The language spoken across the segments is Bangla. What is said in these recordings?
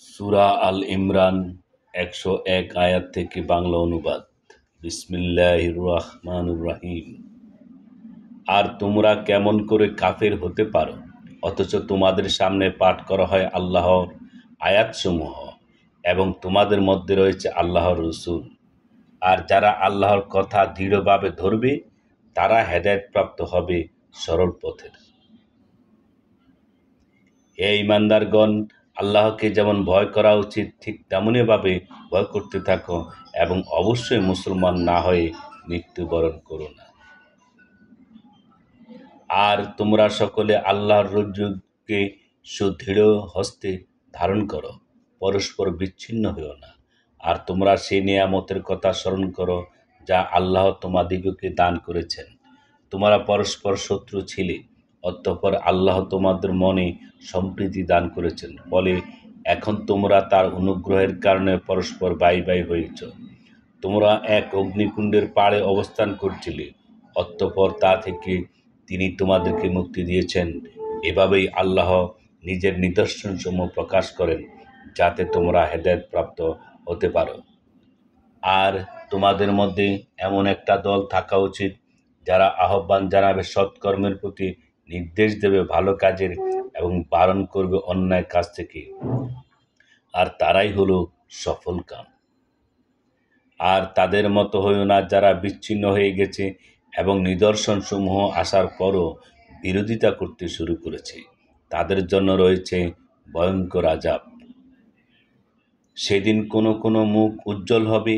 সূরা আল ইমরান ১০১ আয়াত থেকে বাংলা অনুবাদ। বিসমিল্লাহির রহমানির রহিম। আর তোমরা কেমন করে কাফের হতে পারো, অথচ তোমাদের সামনে পাঠ করা হয় আল্লাহর আয়াতসমূহ এবং তোমাদের মধ্যে রয়েছে আল্লাহর রাসূল। আর যারা আল্লাহর কথা দৃঢ়ভাবে ধরবে তারা হেদায়েতপ্রাপ্ত হবে সরল পথের। হে ঈমানদারগণ, আল্লাহকে যেমন ভয় করা উচিত ঠিক তেমনিভাবে ভয় করতে থাকো এবং অবশ্যই মুসলমান না হয়ে মৃত্যুবরণ করো না। আর তোমরা সকলে আল্লাহর রজ্জুকে সুদৃঢ় হস্তে ধারণ করো, পরস্পর বিচ্ছিন্ন হইও না। আর তোমরা সেই নিয়ামতের কথা স্মরণ করো যা আল্লাহ তোমাদিগকে দান করেছেন। তোমরা পরস্পর শত্রু ছিলে, অতঃপর আল্লাহ তোমাদের মনে সম্প্রীতি দান করেছেন, ফলে এখন তোমরা তার অনুগ্রহের কারণে পরস্পর ভাই ভাই হয়েছ। তোমরা এক অগ্নিকুণ্ডের পাড়ে অবস্থান করছিলে, অতঃপর তা থেকে তিনি তোমাদেরকে মুক্তি দিয়েছেন। এভাবেই আল্লাহ নিজের নিদর্শনসমূহ প্রকাশ করেন যাতে তোমরা হেদায়েতপ্রাপ্ত হতে পারো। আর তোমাদের মধ্যে এমন একটা দল থাকা উচিত যারা আহ্বান জানাবে সৎকর্মের প্রতি, নির্দেশ দেবে ভালো কাজের এবং বারণ করবে অন্যায় কাজ থেকে। আর তারাই হলো সফলকাম। আর তাদের মতো হইও না যারা বিচ্ছিন্ন হয়ে গেছে এবং নিদর্শনসমূহ আসার পরও বিরোধিতা করতে শুরু করেছে। তাদের জন্য রয়েছে ভয়ঙ্কর আযাব। সেদিন কোনো কোনো মুখ উজ্জ্বল হবে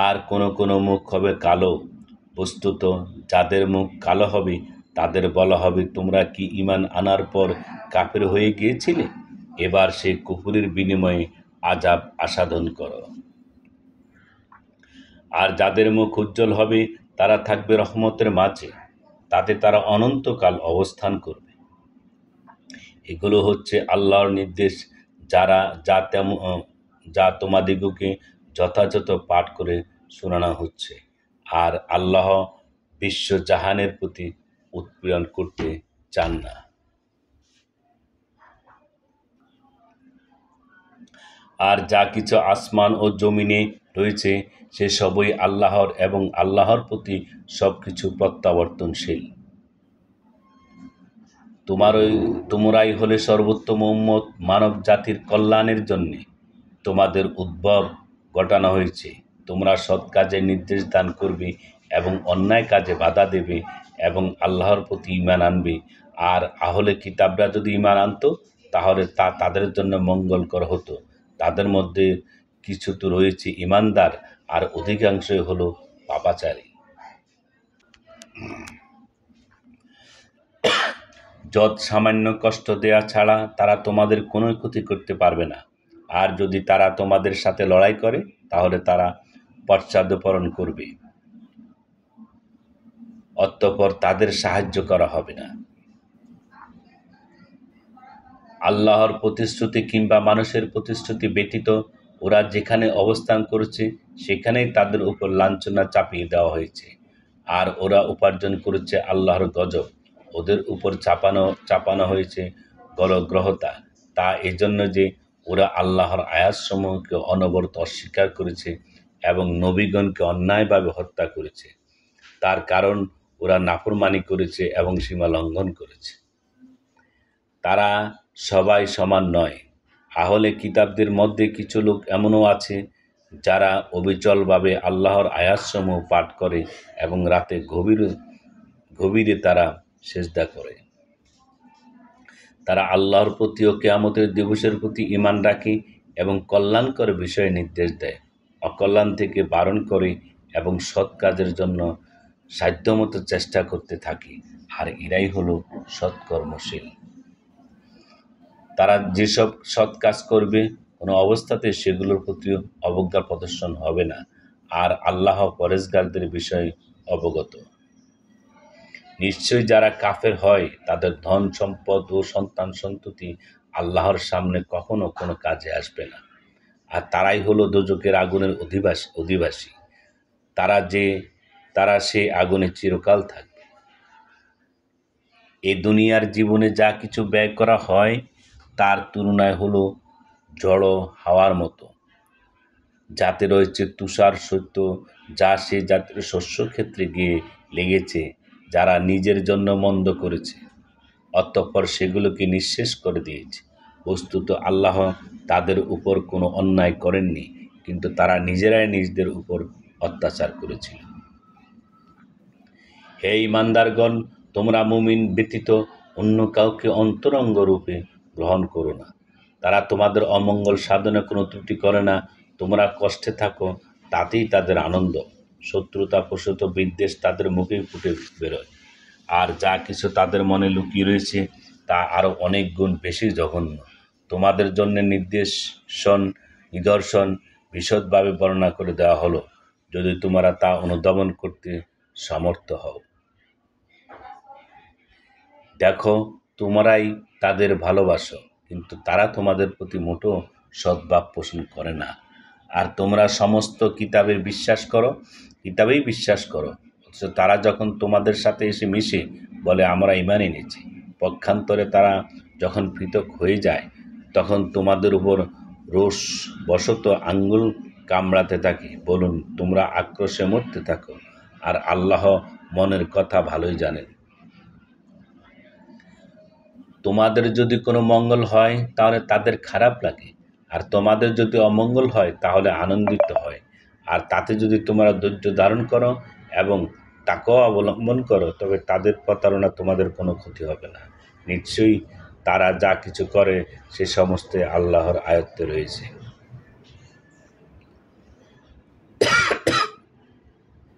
আর কোনো কোনো মুখ হবে কালো। বস্তুত যাদের মুখ কালো হবে তাদের বলা হবে, তোমরা কি ঈমান আনার পর কাফের হয়ে গিয়েছিলে? এবার সেই কুফরির বিনিময়ে আযাব আস্বাদন করো। আর যাদের মুখ উজ্জ্বল হবে তারা থাকবে রহমতের মাঝে, তাতে তারা অনন্তকাল অবস্থান করবে। এগুলো হচ্ছে আল্লাহর নির্দেশ যা তোমাদিগকে যথাযথ পাঠ করে শোনানো হচ্ছে। আর আল্লাহ বিশ্বজাহানের প্রতি উৎপীড়ন করতে চান না। আর যা কিছু আসমান ও জমিনে রয়েছে সে সবই আল্লাহর এবং আল্লাহর প্রতি সবকিছু প্রত্যাবর্তনশীল। তোমরাই হলে সর্বোত্তম উম্মত, মানব জাতির কল্যাণের জন্যে তোমাদের উদ্ভব ঘটানো হয়েছে। তোমরা সৎ কাজের নির্দেশ দান করবে এবং অন্যায় কাজে বাধা দেবে এবং আল্লাহর প্রতি ঈমান আনবে। আর আহলে কিতাবরা যদি ঈমান আনত তাহলে তা তাদের জন্য মঙ্গলকর হতো। তাদের মধ্যে কিছু তো রয়েছে ঈমানদার আর অধিকাংশই হলো পাপাচারী। যৎ সামান্য কষ্ট দেয়া ছাড়া তারা তোমাদের কোনো ক্ষতি করতে পারবে না। আর যদি তারা তোমাদের সাথে লড়াই করে তাহলে তারা পশ্চাদপসরণ করবে, অতঃপর তাদের সাহায্য করা হবে না। আল্লাহর প্রতিশ্রুতি কিংবা মানুষের প্রতিশ্রুতি ব্যতীত ওরা যেখানে অবস্থান করেছে সেখানেই তাদের উপর লাঞ্ছনা চাপিয়ে দেওয়া হয়েছে। আর ওরা উপার্জন করেছে আল্লাহর গজব, ওদের উপর চাপানো হয়েছে গলগ্রহতা। তা এজন্য যে ওরা আল্লাহর আয়াতসমূহকে অনবরত অস্বীকার করেছে এবং নবীগণকে অন্যায়ভাবে হত্যা করেছে। তার কারণ ওরা নাফরমানি করেছে এবং সীমা লঙ্ঘন করেছে। তারা সবাই সমান নয়। আহলে কিতাবদের মধ্যে কিছু লোক এমনও আছে যারা অবিচলভাবে আল্লাহর আয়াতসমূহ পাঠ করে এবং রাতে গভীরে তারা সেজদা করে। তারা আল্লাহর প্রতি ও কিয়ামতের দিবসের প্রতি ঈমান রাখে এবং কল্যাণকর বিষয়ে নির্দেশ দেয়, অকল্যাণ থেকে বারণ করে এবং সৎ কাজের জন্য সাধ্যমতো চেষ্টা করতে থাকে। আর এরাই হলো সৎকর্মশীল। তারা যেসব সৎ কাজ করবে কোনো অবস্থাতে সেগুলোর প্রতিও অবজ্ঞা প্রদর্শন হবে না। আর আল্লাহ পরেজগারদের বিষয়ে অবগত। নিশ্চয়ই যারা কাফের হয় তাদের ধন সম্পদ ও সন্তান সন্ততি আল্লাহর সামনে কখনো কোনো কাজে আসবে না। আর তারাই হলো দোজখের আগুনের অধিবাসী। তারা সে আগুনে চিরকাল থাকবে। এই দুনিয়ার জীবনে যা কিছু ব্যয় করা হয় তার তুলনায় হলো ঝড়ো হাওয়ার মতো, যাতে রয়েছে তুষার শৈত্য, যা সে জাতির শস্যক্ষেত্রে গিয়ে লেগেছে, যারা নিজের জন্য মন্দ করেছে, অতঃপর সেগুলোকে নিঃশেষ করে দিয়েছে। বস্তুত আল্লাহ তাদের উপর কোনো অন্যায় করেননি, কিন্তু তারা নিজেরাই নিজেদের উপর অত্যাচার করেছিল। হে ঈমানদারগণ, তোমরা মুমিন ব্যতীত অন্য কাউকে অন্তরঙ্গ রূপে গ্রহণ করো না। তারা তোমাদের অমঙ্গল সাধনে কোনো ত্রুটি করে না। তোমরা কষ্টে থাকো, তাতেই তাদের আনন্দ। শত্রুতাপ্রসূত বিদ্বেষ তাদের মুখে ফুটে বেরোয়, আর যা কিছু তাদের মনে লুকিয়ে রয়েছে তা আরও অনেক গুণ বেশি জঘন্য। তোমাদের জন্য নিদর্শন বিশদভাবে বর্ণনা করে দেওয়া হলো, যদি তোমরা তা অনুধাবন করতে সমর্থ হও। দেখো, তোমরাই তাদের ভালোবাসো, কিন্তু তারা তোমাদের প্রতি মোটেও সদ্ভাব পোষণ করে না। আর তোমরা সমস্ত কিতাবেই বিশ্বাস করো, অথচ তারা যখন তোমাদের সাথে এসে মিশে বলে আমরা ঈমান এনেছি, পক্ষান্তরে তারা যখন পৃথক হয়ে যায়, তখন তোমাদের উপর রোষবশত আঙ্গুল কামড়াতে থাকে। বলুন, তোমরা আক্রোশে মরতে থাকো, আর আল্লাহ মনের কথা ভালোই জানেন। তোমাদের যদি কোনো মঙ্গল হয় তাহলে তাদের খারাপ লাগে, আর তোমাদের যদি অমঙ্গল হয় তাহলে আনন্দিত হয়। আর তাতে যদি তোমরা ধৈর্য ধারণ করো এবং তাকওয়া অবলম্বন করো, তবে তাদের প্রতারণা তোমাদের কোনো ক্ষতি হবে না। নিশ্চয়ই তারা যা কিছু করে সে সমস্ত আল্লাহর আয়ত্তে রয়েছে।